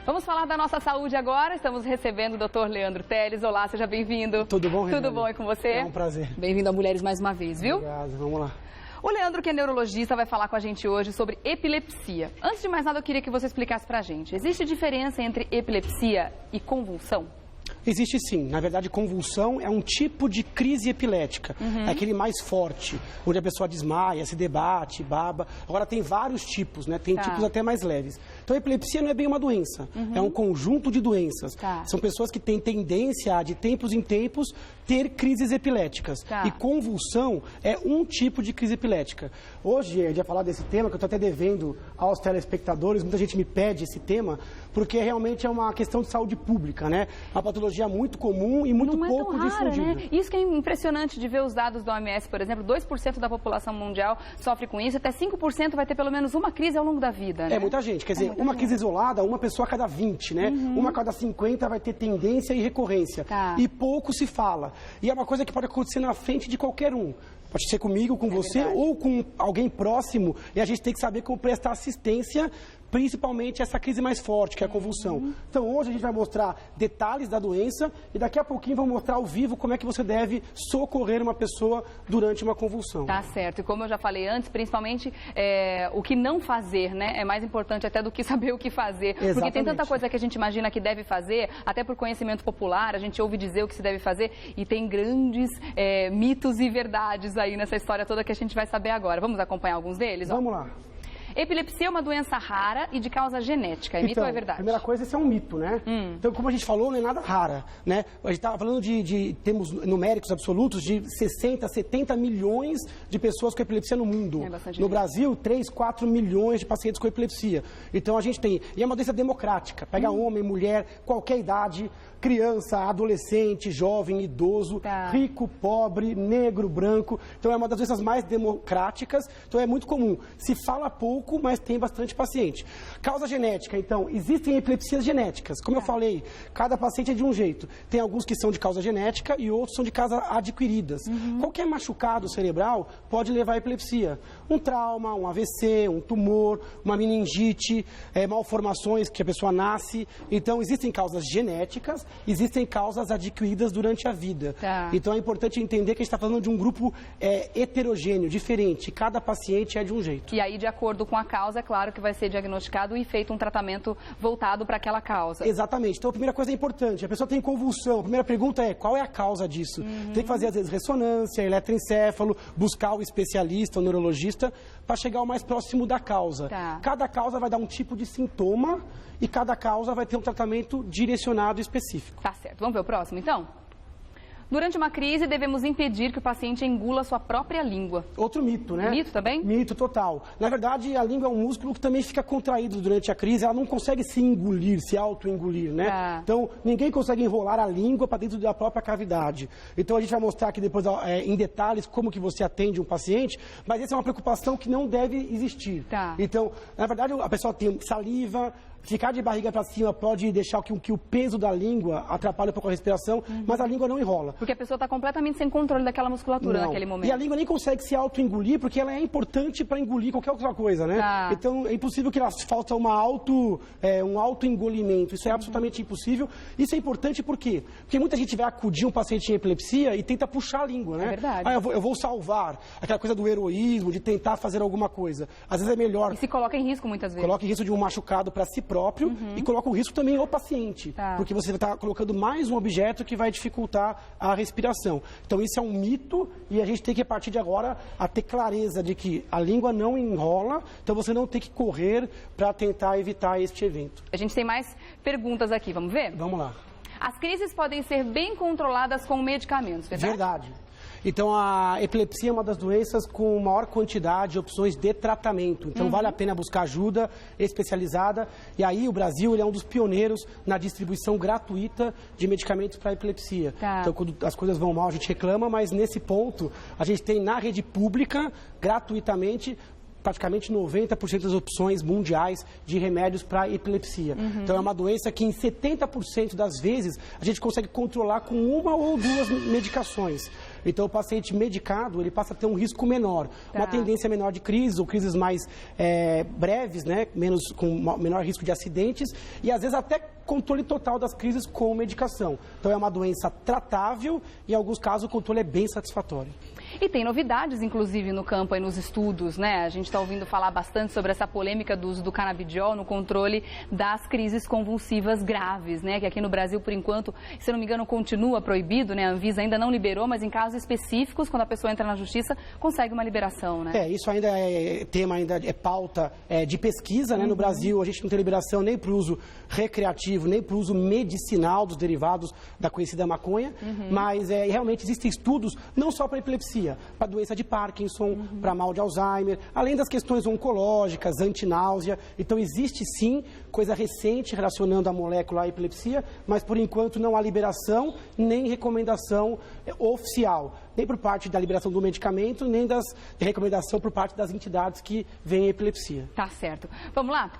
Vamos falar da nossa saúde agora. Estamos recebendo o Dr. Leandro Teles. Olá, seja bem-vindo. Tudo bom, Renata? Tudo bom, e com você? É um prazer. Bem-vindo a Mulheres mais uma vez, viu? Obrigado, vamos lá. O Leandro, que é neurologista, vai falar com a gente hoje sobre epilepsia. Antes de mais nada, eu queria que você explicasse pra gente. Existe diferença entre epilepsia e convulsão? Existe sim. Na verdade, convulsão é um tipo de crise epilética. É aquele mais forte, onde a pessoa desmaia, se debate, baba. Agora, tem vários tipos, né? Tem tipos até mais leves. Então, a epilepsia não é bem uma doença. É um conjunto de doenças. São pessoas que têm tendência a, de tempos em tempos, ter crises epiléticas. E convulsão é um tipo de crise epilética. Hoje, eu ia falar desse tema, que eu estou até devendo aos telespectadores. Muita gente me pede esse tema, porque realmente é uma questão de saúde pública, né? Uma patologia muito comum e muito pouco difundida. Né? Isso que é impressionante de ver os dados da OMS, por exemplo, 2% da população mundial sofre com isso, até 5% vai ter pelo menos uma crise ao longo da vida, né? É muita gente, quer dizer, uma crise isolada, uma pessoa a cada 20, né? Uma a cada 50 vai ter tendência e recorrência. E pouco se fala. E é uma coisa que pode acontecer na frente de qualquer um. Pode ser comigo, com você ou com alguém próximo, e a gente tem que saber como prestar assistência, principalmente essa crise mais forte, que é a convulsão. Então, hoje a gente vai mostrar detalhes da doença e daqui a pouquinho vamos mostrar ao vivo como é que você deve socorrer uma pessoa durante uma convulsão. Tá certo. E como eu já falei antes, principalmente o que não fazer, né? É mais importante até do que saber o que fazer. Exatamente. Porque tem tanta coisa que a gente imagina que deve fazer, até por conhecimento popular, a gente ouve dizer o que se deve fazer e tem grandes mitos e verdades aí nessa história toda que a gente vai saber agora. Vamos acompanhar alguns deles? Vamos lá. Epilepsia é uma doença rara e de causa genética. É mito ou é verdade? Primeira coisa, esse é um mito, né? Então, como a gente falou, não é nada rara, né? A gente estava falando temos numéricos absolutos de 60, 70 milhões de pessoas com epilepsia no mundo. No Brasil, 3, 4 milhões de pacientes com epilepsia. Então, a gente tem... E é uma doença democrática. Pega homem, mulher, qualquer idade, criança, adolescente, jovem, idoso, rico, pobre, negro, branco. Então, é uma das doenças mais democráticas. Então, é muito comum. Se fala pouco, mas tem bastante paciente. Causa genética, então, existem epilepsias genéticas. Como eu falei, cada paciente é de um jeito. Tem alguns que são de causa genética e outros são de causa adquiridas. Qualquer machucado cerebral pode levar à epilepsia. Um trauma, um AVC, um tumor, uma meningite, malformações que a pessoa nasce. Então, existem causas genéticas, existem causas adquiridas durante a vida. Então, é importante entender que a gente está falando de um grupo heterogêneo, diferente. Cada paciente é de um jeito. E aí, de acordo com a causa, é claro que vai ser diagnosticado e feito um tratamento voltado para aquela causa. Exatamente. Então, a primeira coisa é importante. A pessoa tem convulsão. A primeira pergunta é, qual é a causa disso? Tem que fazer, às vezes, ressonância, eletroencefalo, buscar o especialista, o neurologista, para chegar o mais próximo da causa. Cada causa vai dar um tipo de sintoma e cada causa vai ter um tratamento direcionado específico. Tá certo. Vamos ver o próximo, então? Durante uma crise, devemos impedir que o paciente engula sua própria língua. Outro mito, né? Mito também? Mito total. Na verdade, a língua é um músculo que também fica contraído durante a crise. Ela não consegue se engolir, se auto-engolir, né? Então, ninguém consegue enrolar a língua para dentro da própria cavidade. Então, a gente vai mostrar aqui depois, em detalhes, como que você atende um paciente. Mas essa é uma preocupação que não deve existir. Então, na verdade, a pessoa tem saliva... Ficar de barriga para cima pode deixar que o peso da língua atrapalhe um pouco a respiração, mas a língua não enrola. Porque a pessoa está completamente sem controle daquela musculatura naquele momento. E a língua nem consegue se auto-engolir, porque ela é importante para engolir qualquer outra coisa, né? Então, é impossível que ela falta um auto-engolimento. Isso é absolutamente impossível. Isso é importante por quê? Porque muita gente vai acudir um paciente em epilepsia e tenta puxar a língua, né? É verdade. Eu vou salvar. Aquela coisa do heroísmo, de tentar fazer alguma coisa. Às vezes é melhor... E se coloca em risco muitas vezes. Coloca em risco de um machucado para si próprio e coloca o risco também ao paciente, porque você está colocando mais um objeto que vai dificultar a respiração. Então, isso é um mito e a gente tem que, a partir de agora, ter clareza de que a língua não enrola, então você não tem que correr para tentar evitar este evento. A gente tem mais perguntas aqui, vamos ver? Vamos lá. As crises podem ser bem controladas com medicamentos, verdade? Verdade. Então, a epilepsia é uma das doenças com maior quantidade de opções de tratamento. Então, vale a pena buscar ajuda especializada. E aí, o Brasil ele é um dos pioneiros na distribuição gratuita de medicamentos para epilepsia. Então, quando as coisas vão mal, a gente reclama, mas nesse ponto, a gente tem na rede pública, gratuitamente, praticamente 90% das opções mundiais de remédios para epilepsia. Então, é uma doença que em 70% das vezes a gente consegue controlar com uma ou duas medicações. Então, o paciente medicado, ele passa a ter um risco menor, uma tendência menor de crise, ou crises mais breves, né? Com menor risco de acidentes, e às vezes até controle total das crises com medicação. Então, é uma doença tratável e, em alguns casos, o controle é bem satisfatório. E tem novidades, inclusive, no campo e nos estudos, né? A gente está ouvindo falar bastante sobre essa polêmica do uso do canabidiol no controle das crises convulsivas graves, né? Que aqui no Brasil, por enquanto, se não me engano, continua proibido, né? A Anvisa ainda não liberou, mas em casos específicos, quando a pessoa entra na justiça, consegue uma liberação, né? Isso ainda é tema, ainda é pauta de pesquisa, né? No Brasil, a gente não tem liberação nem para o uso recreativo, nem para o uso medicinal dos derivados da conhecida maconha, mas realmente existem estudos, não só para epilepsia, para doença de Parkinson, para mal de Alzheimer, além das questões oncológicas, antináusea. Então, existe sim coisa recente relacionando a molécula à epilepsia, mas por enquanto não há liberação nem recomendação oficial, nem por parte da liberação do medicamento, nem de recomendação por parte das entidades que veem a epilepsia. Tá certo. Vamos lá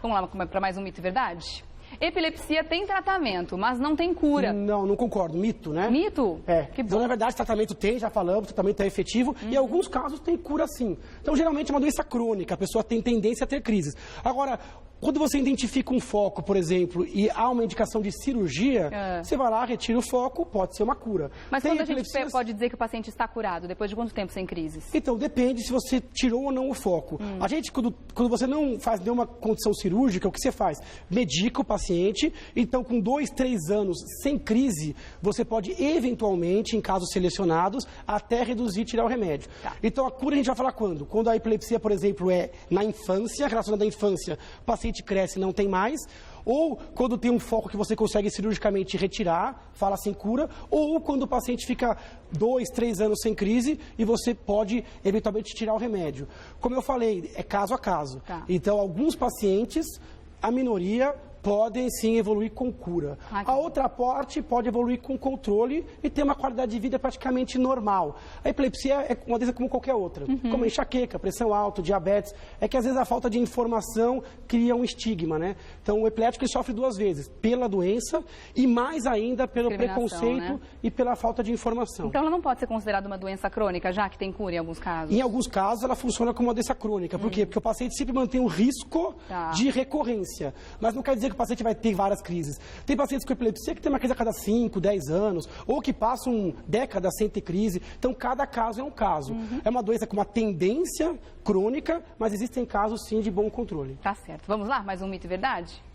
para mais um mito e verdade? Epilepsia tem tratamento, mas não tem cura. Não concordo. Mito, né? Mito? Que bom. Então, na verdade, tratamento tem, já falamos, tratamento é efetivo, e em alguns casos tem cura sim. Então, geralmente é uma doença crônica, a pessoa tem tendência a ter crises. Agora, quando você identifica um foco, por exemplo, e há uma indicação de cirurgia, você vai lá, retira o foco, pode ser uma cura. Mas quando a gente pode dizer que o paciente está curado, depois de quanto tempo sem crises? Então, depende se você tirou ou não o foco. A gente, quando você não faz nenhuma condição cirúrgica, o que você faz? Medica o paciente, então com 2, 3 anos sem crise, você pode eventualmente, em casos selecionados, até reduzir e tirar o remédio. Então, a cura a gente vai falar quando? Quando a epilepsia, por exemplo, é na infância, relacionada à infância, o paciente cresce e não tem mais, ou quando tem um foco que você consegue cirurgicamente retirar, fala sem cura, ou quando o paciente fica 2, 3 anos sem crise e você pode eventualmente tirar o remédio. Como eu falei, é caso a caso. Então, alguns pacientes, a minoria, podem sim evoluir com cura. A outra parte pode evoluir com controle e ter uma qualidade de vida praticamente normal. A epilepsia é uma doença como qualquer outra, como enxaqueca, pressão alta, diabetes. É que às vezes a falta de informação cria um estigma, né? Então o epilético ele sofre 2 vezes, pela doença e mais ainda pelo preconceito e pela falta de informação. Então ela não pode ser considerada uma doença crônica, já que tem cura em alguns casos? Em alguns casos ela funciona como uma doença crônica. Por quê? Porque o paciente sempre mantém um risco de recorrência. Mas não quer dizer que o paciente vai ter várias crises. Tem pacientes com epilepsia que tem uma crise a cada 5, 10 anos, ou que passam décadas sem ter crise. Então, cada caso é um caso. É uma doença com uma tendência crônica, mas existem casos, sim, de bom controle. Tá certo. Vamos lá? Mais um mito e verdade?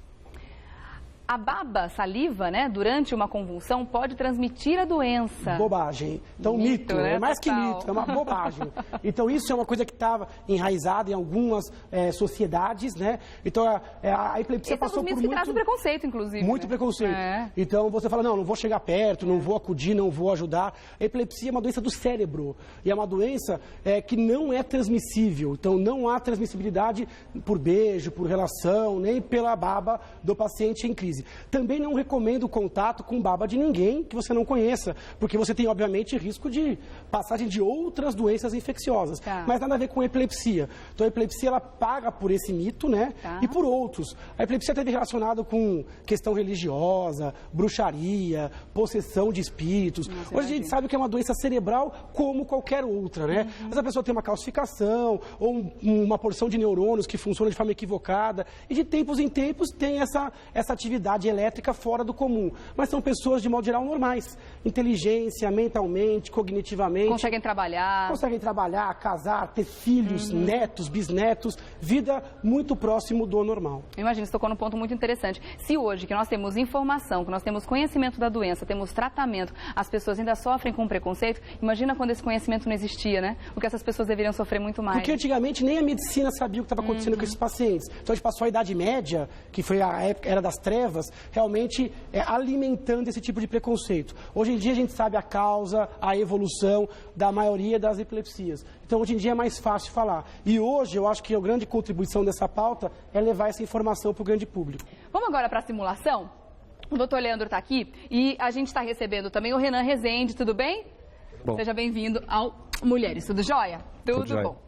A baba, saliva, né, durante uma convulsão pode transmitir a doença. Bobagem. Então, mito, né? É mais que mito, é uma bobagem. Então, isso é uma coisa que estava enraizada em algumas sociedades, né? Então, a epilepsia passou por muito... que traz o preconceito, inclusive. Muito preconceito. Então, você fala, não vou chegar perto, não vou acudir, não vou ajudar. A epilepsia é uma doença do cérebro. E é uma doença que não é transmissível. Então, não há transmissibilidade por beijo, por relação, nem pela baba do paciente em crise. Também não recomendo o contato com baba de ninguém que você não conheça, porque você tem, obviamente, risco de passagem de outras doenças infecciosas. Mas nada a ver com epilepsia. Então, a epilepsia, ela paga por esse mito, né? E por outros. A epilepsia esteve relacionada com questão religiosa, bruxaria, possessão de espíritos. Hoje a gente sabe que é uma doença cerebral como qualquer outra, né? Mas a pessoa tem uma calcificação ou uma porção de neurônios que funciona de forma equivocada e de tempos em tempos tem essa atividade elétrica fora do comum. Mas são pessoas, de modo geral, normais. Inteligência, mentalmente, cognitivamente. Conseguem trabalhar, casar, ter filhos, netos, bisnetos. Vida muito próximo do normal. Imagina, você tocou num ponto muito interessante. Se hoje que nós temos informação, que nós temos conhecimento da doença, temos tratamento, as pessoas ainda sofrem com preconceito, imagina quando esse conhecimento não existia, né? O que essas pessoas deveriam sofrer muito mais. Porque antigamente nem a medicina sabia o que estava acontecendo com esses pacientes. Então a gente passou a Idade Média, que foi a época, era das trevas, realmente alimentando esse tipo de preconceito. Hoje em dia a gente sabe a causa, a evolução da maioria das epilepsias. Então hoje em dia é mais fácil falar. E hoje eu acho que a grande contribuição dessa pauta é levar essa informação para o grande público. Vamos agora para a simulação? O doutor Leandro está aqui e a gente está recebendo também o Renan Rezende, tudo bem? Bom. Seja bem-vindo ao Mulheres, tudo jóia? Tudo bom.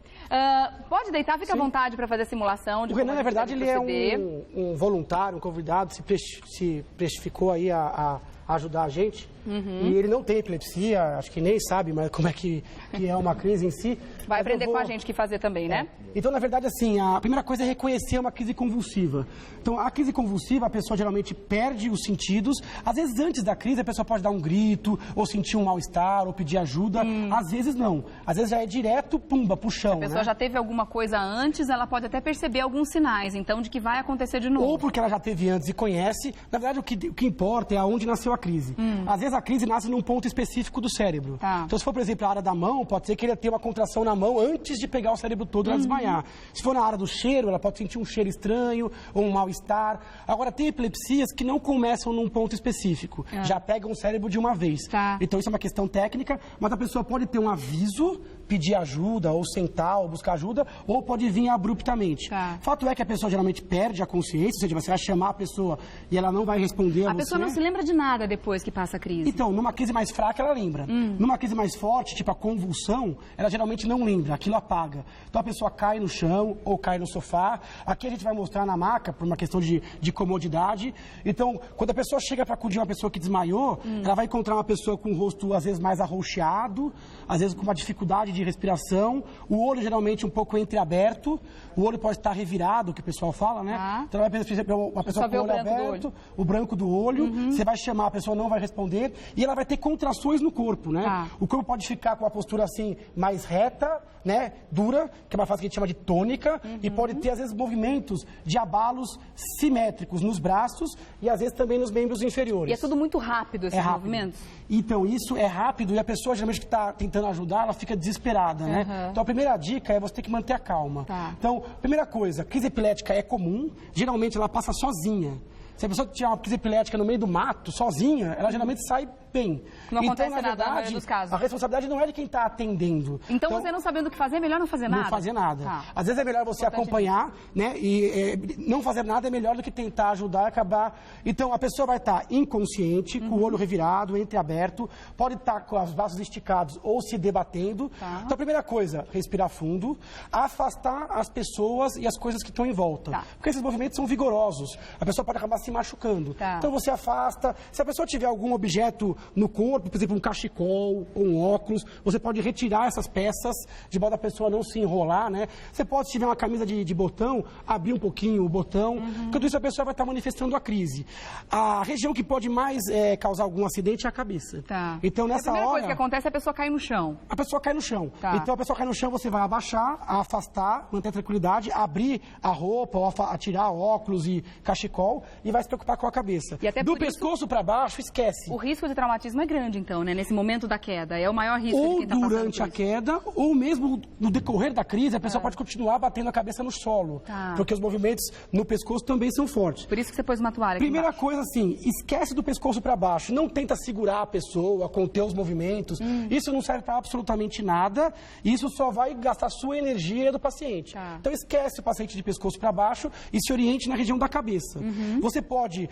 Pode deitar, fica à vontade para fazer a simulação. O Renan, na verdade, ele é um voluntário, um convidado, se prestificou aí a ajudar a gente. E ele não tem epilepsia, acho que nem sabe mas como é que é uma crise em si. Vai aprender com a gente o que fazer também, né? Então, na verdade, assim, a primeira coisa é reconhecer uma crise convulsiva. Então, a crise convulsiva, a pessoa geralmente perde os sentidos. Às vezes, antes da crise, a pessoa pode dar um grito, ou sentir um mal-estar, ou pedir ajuda. Às vezes, não. Às vezes, já é direto, pumba, pro chão, Se a pessoa já teve alguma coisa antes, ela pode até perceber alguns sinais, então, de que vai acontecer de novo. Ou porque ela já teve antes e conhece. Na verdade, o que importa é aonde nasceu a crise. Às vezes, a crise nasce num ponto específico do cérebro. Então, se for, por exemplo, a área da mão, pode ser que ele tenha uma contração na mão antes de pegar o cérebro todo e ela desmaiar. Se for na área do cheiro, ela pode sentir um cheiro estranho ou um mal-estar. Agora, tem epilepsias que não começam num ponto específico. Já pegam o cérebro de uma vez. Então, isso é uma questão técnica, mas a pessoa pode ter um aviso, pedir ajuda, ou sentar, ou buscar ajuda, ou pode vir abruptamente. Fato é que a pessoa geralmente perde a consciência, ou seja, você vai chamar a pessoa e ela não vai responder a você. A pessoa não se lembra de nada depois que passa a crise. Então, numa crise mais fraca, ela lembra. Numa crise mais forte, tipo a convulsão, ela geralmente não lembra, aquilo apaga. Então, a pessoa cai no chão ou cai no sofá. Aqui a gente vai mostrar na maca, por uma questão de comodidade. Então, quando a pessoa chega para acudir uma pessoa que desmaiou, ela vai encontrar uma pessoa com o rosto, às vezes, mais arroxeado, às vezes com uma dificuldade de respiração, o olho geralmente um pouco entreaberto, o olho pode estar revirado, que o pessoal fala, né? Então, vai perceber uma pessoa com o olho aberto, o branco do olho, você vai chamar, a pessoa não vai responder, e ela vai ter contrações no corpo, né? O corpo pode ficar com a postura assim, mais reta, né? Dura, que é uma fase que a gente chama de tônica, e pode ter, às vezes, movimentos de abalos simétricos nos braços e, às vezes, também nos membros inferiores. E é tudo muito rápido, esses movimentos? Então, isso é rápido e a pessoa, geralmente, que está tentando ajudar, ela fica desesperada, né? Então, a primeira dica é você ter que manter a calma. Então, primeira coisa, crise epilética é comum, geralmente ela passa sozinha. Se a pessoa tiver uma crise epilética no meio do mato, sozinha, ela geralmente sai bem. Não acontece nada na maioria dos casos. A responsabilidade não é de quem está atendendo. Então, você não sabendo o que fazer, é melhor não fazer nada? Não fazer nada. Às vezes é melhor você acompanhar, né? E não fazer nada é melhor do que tentar ajudar e acabar. Então, a pessoa vai estar inconsciente, com o olho revirado, entreaberto, pode estar com os braços esticados ou se debatendo. Então, a primeira coisa, respirar fundo, afastar as pessoas e as coisas que estão em volta. Porque esses movimentos são vigorosos. A pessoa pode acabar se machucando. Então, você afasta. Se a pessoa tiver algum objeto no corpo, por exemplo, um cachecol ou um óculos, você pode retirar essas peças de modo a pessoa não se enrolar, né? Você pode, se tiver uma camisa de botão, abrir um pouquinho o botão. Enquanto isso, a pessoa vai estar manifestando a crise. A região que pode mais causar algum acidente é a cabeça. Então, nessa hora... A primeira coisa que acontece é a pessoa cair no chão. A pessoa cai no chão. Então, a pessoa cai no chão, você vai abaixar, afastar, manter a tranquilidade, abrir a roupa, ou tirar óculos e cachecol e vai se preocupar com a cabeça. E até do pescoço para baixo, esquece. O risco de traumatismo é grande, então, né? Nesse momento da queda. É o maior risco de quem está passando durante a queda, ou mesmo no decorrer da crise, a pessoa pode continuar batendo a cabeça no solo. Porque os movimentos no pescoço também são fortes. Por isso que você pôs uma toalha aqui Primeira embaixo. coisa, assim, esquece do pescoço para baixo. Não tenta segurar a pessoa, conter os movimentos. Isso não serve para absolutamente nada. Isso só vai gastar sua energia e a do paciente. Então, esquece o paciente de pescoço para baixo e se oriente na região da cabeça. Você pode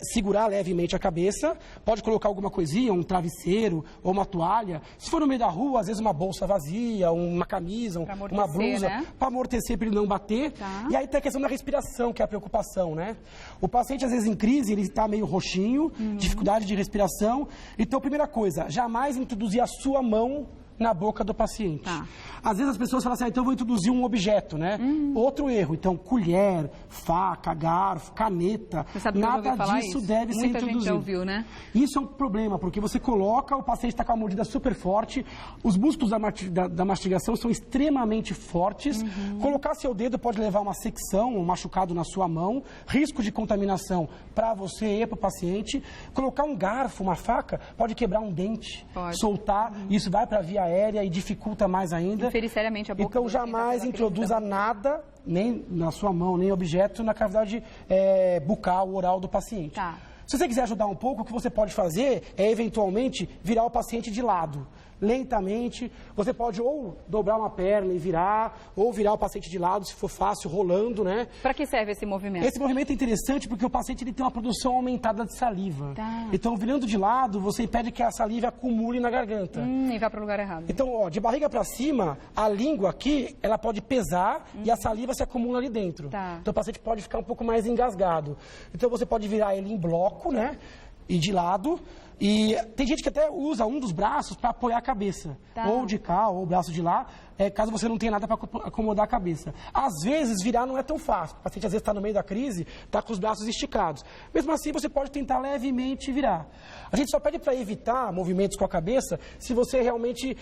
segurar levemente a cabeça, pode colocar alguma coisinha, um travesseiro ou uma toalha. Se for no meio da rua, às vezes uma bolsa vazia, uma camisa, uma blusa, né? Para amortecer, para ele não bater. E aí tem a questão da respiração, que é a preocupação, né? O paciente, às vezes, em crise, ele está meio roxinho, dificuldade de respiração. Então, primeira coisa, jamais introduzir a sua mão na boca do paciente. Às vezes as pessoas falam assim, então eu vou introduzir um objeto, né? Outro erro, então colher, faca, garfo, caneta, nada disso deve ser introduzido. Muita gente já ouviu, né? Isso é um problema, porque você coloca, o paciente está com a mordida super forte, os músculos da mastigação são extremamente fortes, colocar seu dedo pode levar a uma secção, um machucado na sua mão, risco de contaminação para você e para o paciente, colocar um garfo, uma faca, pode quebrar um dente, soltar, isso vai para a via aérea e dificulta mais ainda. Inferir seriamente a boca. Então, jamais introduza nada, nem na sua mão, nem objeto, na cavidade bucal, oral do paciente. Se você quiser ajudar um pouco, o que você pode fazer é, eventualmente, virar o paciente de lado. Lentamente, você pode ou dobrar uma perna e virar, ou virar o paciente de lado, se for fácil, rolando, né? Para que serve esse movimento? Esse movimento é interessante porque o paciente ele tem uma produção aumentada de saliva. Então, virando de lado, você impede que a saliva acumule na garganta. E vá para o lugar errado. Então, ó, de barriga para cima, a língua aqui, ela pode pesar e a saliva se acumula ali dentro. Então, o paciente pode ficar um pouco mais engasgado. Então, você pode virar ele em bloco, né? e de lado. E tem gente que até usa um dos braços para apoiar a cabeça, ou de cá, ou o braço de lá, caso você não tenha nada para acomodar a cabeça. Às vezes, virar não é tão fácil. O paciente, às vezes, está no meio da crise, está com os braços esticados. Mesmo assim, você pode tentar levemente virar. A gente só pede para evitar movimentos com a cabeça se você realmente,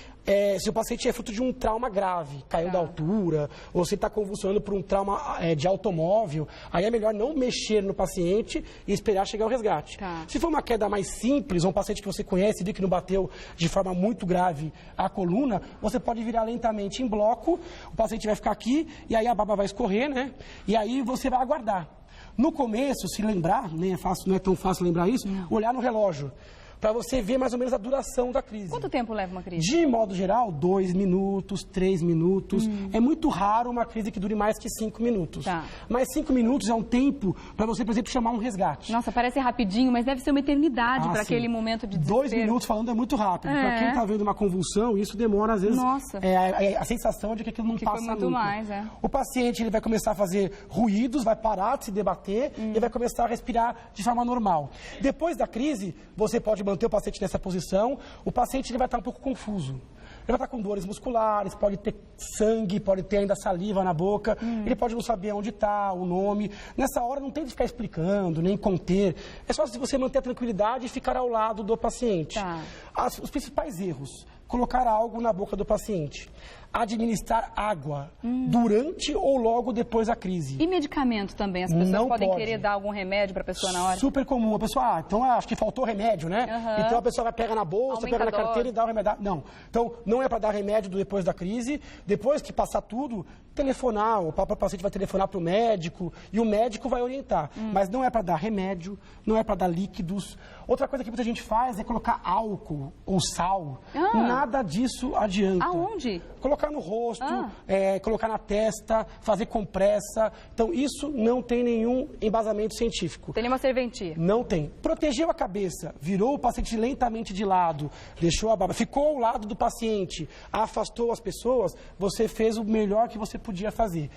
se o paciente é fruto de um trauma grave, caiu da altura, ou você está convulsionando por um trauma de automóvel, aí é melhor não mexer no paciente e esperar chegar o resgate. Se for uma queda mais simples, um paciente que você conhece, que não bateu de forma muito grave a coluna, você pode virar lentamente em bloco, o paciente vai ficar aqui, e aí a baba vai escorrer, né? E aí você vai aguardar. No começo, se lembrar, não é tão fácil lembrar isso, olhar no relógio, para você ver mais ou menos a duração da crise. Quanto tempo leva uma crise? De modo geral, 2 minutos, 3 minutos. É muito raro uma crise que dure mais que 5 minutos. Mas 5 minutos é um tempo para você, por exemplo, chamar um resgate. Nossa, parece rapidinho, mas deve ser uma eternidade para aquele momento de desespero. 2 minutos falando é muito rápido. Para quem está vendo uma convulsão, isso demora, às vezes, a sensação de que aquilo não passa muito nunca. Mais, O paciente ele vai começar a fazer ruídos, vai parar de se debater e vai começar a respirar de forma normal. Depois da crise, você pode manter o paciente nessa posição, o paciente ele vai estar um pouco confuso. Ele vai estar com dores musculares, pode ter sangue, pode ter ainda saliva na boca, ele pode não saber onde está, o nome. Nessa hora não tem de ficar explicando, nem conter. É só se você manter a tranquilidade e ficar ao lado do paciente. Os principais erros: colocar algo na boca do paciente, administrar água durante ou logo depois da crise. E medicamento também? As pessoas podem querer dar algum remédio para a pessoa na hora? Super comum. A pessoa, então acho que faltou remédio, né? Então a pessoa vai pegar na bolsa, pega na carteira e dá o remédio. Não. Então não é para dar remédio depois da crise. Depois que passar tudo, telefonar. O próprio paciente vai telefonar para o médico e o médico vai orientar. Mas não é para dar remédio, não é para dar líquidos. Outra coisa que muita gente faz é colocar álcool ou sal. Nada disso adianta. Aonde? Colocar no rosto, colocar na testa, fazer compressa. Então, isso não tem nenhum embasamento científico. Tem nenhuma serventia? Não tem. Protegeu a cabeça, virou o paciente lentamente de lado, deixou a baba, ficou ao lado do paciente, afastou as pessoas, você fez o melhor que você podia fazer.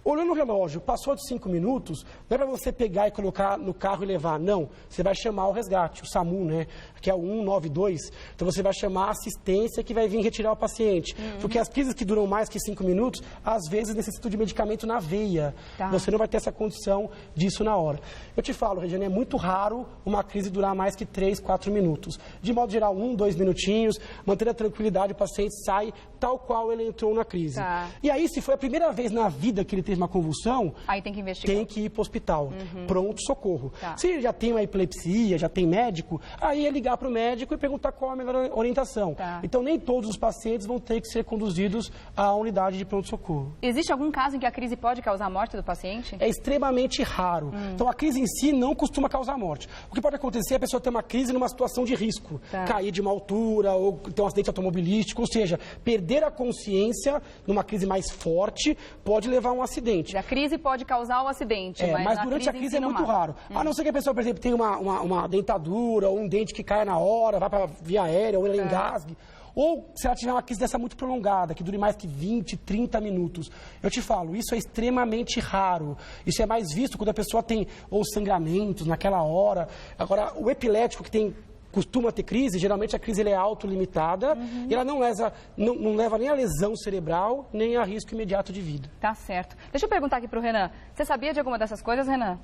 Olhando o relógio, passou de 5 minutos, não é para você pegar e colocar no carro e levar, não. Você vai chamar o resgate, o SAMU, né? Que é o 192. Então você vai chamar a assistência que vai vir retirar o paciente. Porque as crises que duram mais que 5 minutos, às vezes necessitam de medicamento na veia. Você não vai ter essa condição disso na hora. Eu te falo, Regiane, é muito raro uma crise durar mais que 3, 4 minutos. De modo geral, 1, 2 minutinhos, manter a tranquilidade, o paciente sai tal qual ele entrou na crise. E aí, se foi a primeira vez na vida que ele teve uma convulsão, aí tem que investigar. Tem que ir para o hospital. Pronto-socorro. Se ele já tem uma epilepsia, já tem médico, aí é ligar para o médico e perguntar qual a melhor orientação. Então, nem todos os pacientes vão ter que ser conduzidos à unidade de pronto-socorro. Existe algum caso em que a crise pode causar a morte do paciente? É extremamente raro. Então, a crise em si não costuma causar morte. O que pode acontecer é a pessoa ter uma crise numa situação de risco. Cair de uma altura ou ter um acidente automobilístico, ou seja, perder a consciência numa crise mais forte pode levar a um acidente. A crise pode causar o acidente, mas durante a crise é muito raro. A não ser que a pessoa, por exemplo, tenha uma dentadura ou um dente que caia na hora, vá para via aérea ou ela engasgue. Ou se ela tiver uma crise dessa muito prolongada, que dure mais que 20, 30 minutos. Eu te falo, isso é extremamente raro. Isso é mais visto quando a pessoa tem ou sangramentos naquela hora. Agora, o epilético que costuma ter crise, geralmente a crise é autolimitada e ela não leva nem a lesão cerebral, nem a risco imediato de vida. Tá certo. Deixa eu perguntar aqui para o Renan. Você sabia de alguma dessas coisas, Renan?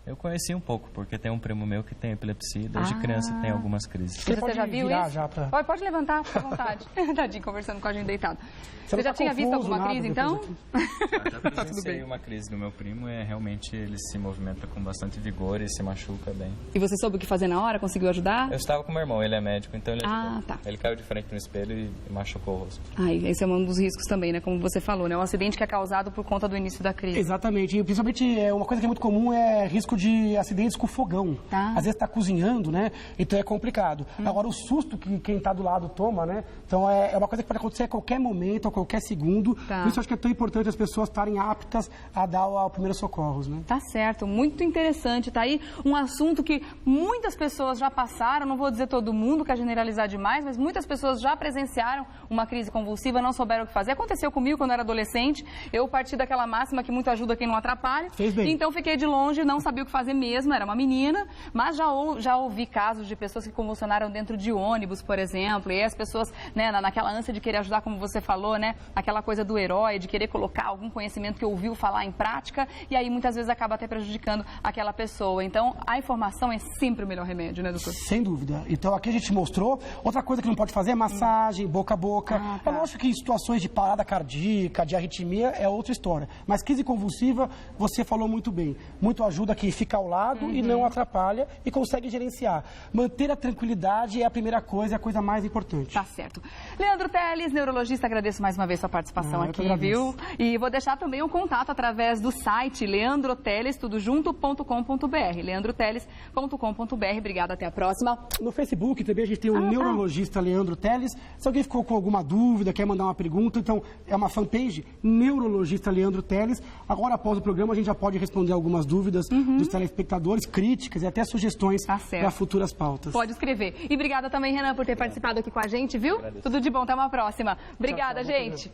Eu conheci um pouco, porque tem um primo meu que tem epilepsia e desde criança tem algumas crises. Você já viu isso? Pode levantar, fica à vontade. Tadinho, conversando com a gente deitado. Você já tinha visto alguma crise, então? Já presenciei uma crise do meu primo e realmente ele se movimenta com bastante vigor e se machuca bem. E você soube o que fazer na hora? Conseguiu ajudar? Eu estava com meu irmão, ele é médico, então ele ajudou. Ele caiu de frente no espelho e machucou o rosto. Esse é um dos riscos também, né? Como você falou, né? Um acidente que é causado por conta do início da crise. Exatamente. E principalmente, uma coisa que é muito comum é risco de acidentes com fogão. Às vezes está cozinhando, né? Então é complicado. Agora, o susto que quem está do lado toma, né? Então é uma coisa que pode acontecer a qualquer momento, a qualquer segundo. Por isso eu acho que é tão importante as pessoas estarem aptas a dar o primeiro socorros, né? Tá certo. Muito interessante. Tá aí um assunto que muitas pessoas já passaram, não vou dizer todo mundo, quer generalizar demais, mas muitas pessoas já presenciaram uma crise convulsiva, não souberam o que fazer. Aconteceu comigo quando eu era adolescente. Eu parti daquela máxima que muito ajuda quem não atrapalha. Fez bem. Então fiquei de longe, não sabia o que que fazer mesmo, era uma menina, mas já ouvi casos de pessoas que convulsionaram dentro de ônibus, por exemplo, e as pessoas, né, naquela ânsia de querer ajudar, como você falou, né, aquela coisa do herói, de querer colocar algum conhecimento que ouviu falar em prática, e aí muitas vezes acaba até prejudicando aquela pessoa. Então, a informação é sempre o melhor remédio, né, doutor? Sem dúvida. Então, aqui a gente mostrou. Outra coisa que não pode fazer é massagem, boca a boca. Tá. É lógico que em situações de parada cardíaca, de arritmia, é outra história. Mas crise convulsiva, você falou muito bem. Muito ajuda quem fica ao lado e não atrapalha e consegue gerenciar. Manter a tranquilidade é a primeira coisa, é a coisa mais importante. Tá certo. Leandro Teles, neurologista, agradeço mais uma vez sua participação aqui, viu? E vou deixar também o contato através do site leandroteles.com.br, leandroteles.com.br. Obrigada, até a próxima. No Facebook também a gente tem o neurologista Leandro Teles. Se alguém ficou com alguma dúvida, quer mandar uma pergunta, então é uma fanpage, neurologista Leandro Teles. Agora, após o programa, a gente já pode responder algumas dúvidas dos telespectadores, críticas e até sugestões para futuras pautas. Pode escrever. E obrigada também, Renan, por ter participado aqui com a gente, viu? Tudo de bom, até uma próxima. Obrigada, gente.